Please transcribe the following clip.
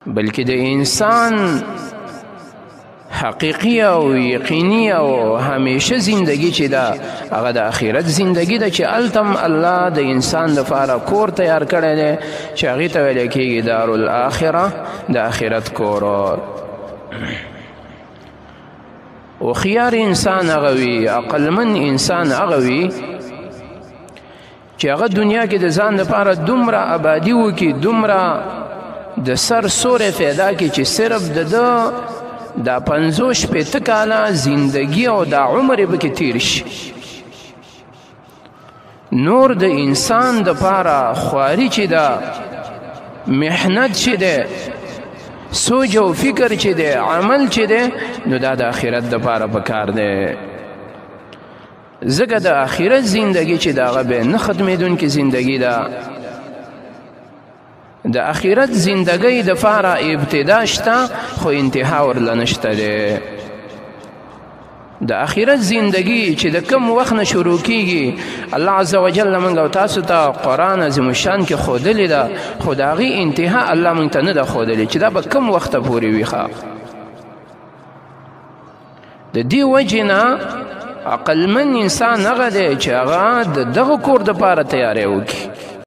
بلکې د انسان حقیقی او یقینی او همیشه زندگی چې ده هغه د آخرت زندگی ده چې التم الله د انسان دپاره کور تیار کړی دی چې هغې ته ویلی کېږي دارالآخره د آخرت کور. هوښیار انسان هغه وي، عقلمند انسان هغه وي چې هغه دنیا کې د ځان دپاره دومره آبادي وکړي، دومره د سر سوری پیدا کړي چې صرف د ده دا 50-60 کاله زندگی او دا عمر به کې تیر شي. نور د انسان دپاره خواري چې ده، محنت چې ده، سوچ او فکر چې ده، عمل چې ده، نو دا د آخرت دپاره پکار دی. ځکه د آخرت زندگی چې ده هغه به نه ختمېدونکې زندگی ده. د آخرت زندگی د پاره ابتدا شته خو انتها ورله نشته دی. د آخرت زندگی چې د کم وخت نه شروع کیږي، الله عز وجل موږ او تاسو ته قرآن عظیم الشان کې ښودلې ده، خو د هغې انتها الله موږ ته نه ده ښودلې چې دا به کم وخته پورې وي. د دې وجې نه عقلمند انسان هغه دی چې هغه د دغه کور دپاره تیاری وکړي.